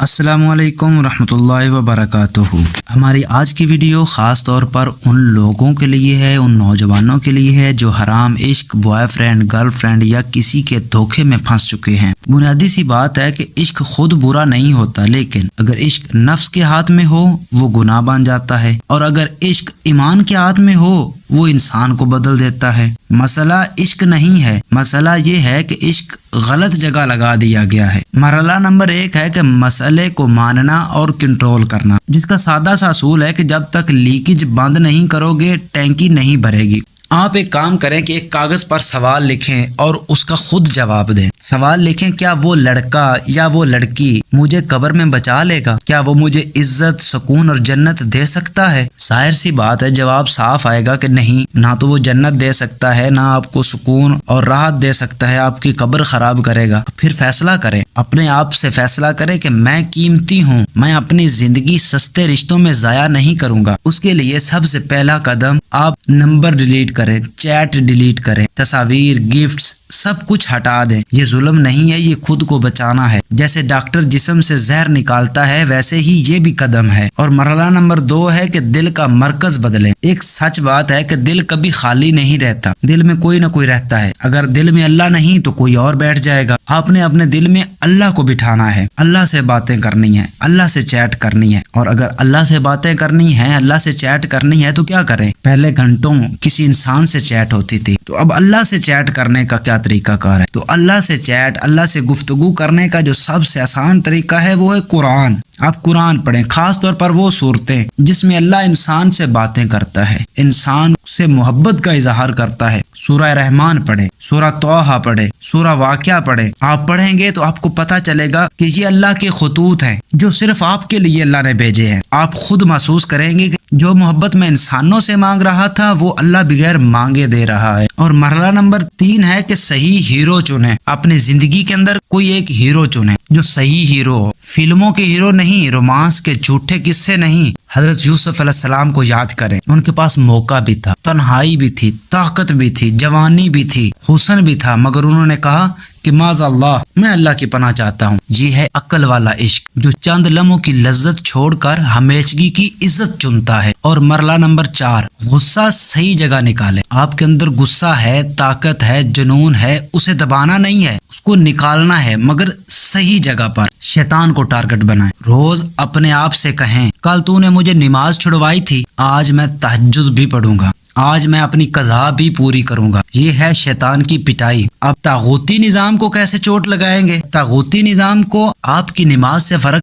अस्सलाम वालेकुम रहमतुल्लाहि व बरकातुहू। हमारी आज की वीडियो ख़ास तौर पर उन लोगों के लिए है, उन नौजवानों के लिए है जो हराम इश्क, बॉयफ्रेंड, गर्लफ्रेंड या किसी के धोखे में फंस चुके हैं। बुनियादी सी बात है कि इश्क खुद बुरा नहीं होता, लेकिन अगर इश्क नफ्स के हाथ में हो वो गुनाह बन जाता है, और अगर इश्क ईमान के हाथ में हो वो इंसान को बदल देता है। मसला इश्क नहीं है, मसला ये है कि इश्क गलत जगह लगा दिया गया है। मरहला नंबर 1 है कि मसले को मानना और कंट्रोल करना, जिसका सादा सा असूल है कि जब तक लीकेज बंद नहीं करोगे टैंकी नहीं भरेगी। आप एक काम करें कि एक कागज पर सवाल लिखें और उसका खुद जवाब दें। सवाल लिखें, क्या वो लड़का या वो लड़की मुझे कब्र में बचा लेगा? क्या वो मुझे इज्जत, सुकून और जन्नत दे सकता है? जाहिर सी बात है जवाब साफ आएगा कि नहीं, ना तो वो जन्नत दे सकता है, ना आपको सुकून और राहत दे सकता है, आपकी कब्र खराब करेगा। फिर फैसला करें, अपने आप से फैसला करें कि मैं कीमती हूँ, मैं अपनी जिंदगी सस्ते रिश्तों में जाया नहीं करूंगा। उसके लिए सबसे पहला कदम आप नंबर डिलीट करें, चैट डिलीट करें, तस्वीर, गिफ्ट्स सब कुछ हटा दें। ये जुल्म नहीं है, ये खुद को बचाना है। जैसे डॉक्टर जिस्म से जहर निकालता है वैसे ही ये भी कदम है। और मरहला नंबर 2 है कि दिल का मरकज बदलें। एक सच बात है कि दिल कभी खाली नहीं रहता, दिल में कोई ना कोई रहता है। अगर दिल में अल्लाह नहीं तो कोई और बैठ जाएगा। आपने अपने दिल में अल्लाह को बिठाना है, अल्लाह से बातें करनी है, अल्लाह से चैट करनी है। और अगर अल्लाह से बातें करनी है, अल्लाह से चैट करनी है तो क्या करें? पहले घंटों किसी इंसान से चैट होती थी, तो अब अल्लाह से चैट करने का क्या तरीका कार है? तो अल्लाह से चैट, अल्लाह से गुफ्तगू करने का जो सबसे आसान तरीका है वो है कुरान। आप कुरान पढ़ें, खास तौर पर वो सूरतें जिसमें अल्लाह इंसान से बातें करता है, इंसान से मोहब्बत का इजहार करता है। सूरह रहमान पढ़ें, सूरह तौहा पढ़ें, सूरह वाक़िया पढ़ें। आप पढ़ेंगे तो आपको पता चलेगा कि ये अल्लाह के खतूत हैं जो सिर्फ आपके लिए अल्लाह ने भेजे हैं। आप खुद महसूस करेंगे कि जो मोहब्बत में इंसानों से मांग रहा था वो अल्लाह बगैर मांगे दे रहा है। और मरहला नंबर 3 है कि सही हीरो चुने। अपनी जिंदगी के अंदर कोई एक हीरो चुने जो सही हीरो हो, फिल्मों के हीरो नहीं, रोमांस के झूठे किस्से नहीं। हजरत यूसुफ अलैहिस्सलाम को याद करें, उनके पास मौका भी था, तन्हाई भी थी, ताकत भी थी, जवानी भी थी, हुस्न भी था, मगर उन्होंने कहा कि माज़अल्लाह, मैं अल्लाह की पनाह चाहता हूँ। ये है अक्ल वाला इश्क जो चंद लम्हों की लज्जत छोड़कर हमेशगी की इज्जत चुनता है। और मरला नंबर 4, गुस्सा सही जगह निकाले। आपके अंदर गुस्सा है, ताकत है, जुनून है, उसे दबाना नहीं है, उसको निकालना है, मगर सही जगह पर। शैतान को टारगेट बनाएं। रोज अपने आप से कहें, कल तूने मुझे नमाज छुड़वाई थी, आज मैं तहज्जुद भी पढ़ूंगा, आज मैं अपनी कज़ा भी पूरी करूंगा। ये है शैतान की पिटाई। अब तागूती निजाम को कैसे चोट लगाएंगे? तागूती निजाम को आपकी नमाज से फर्क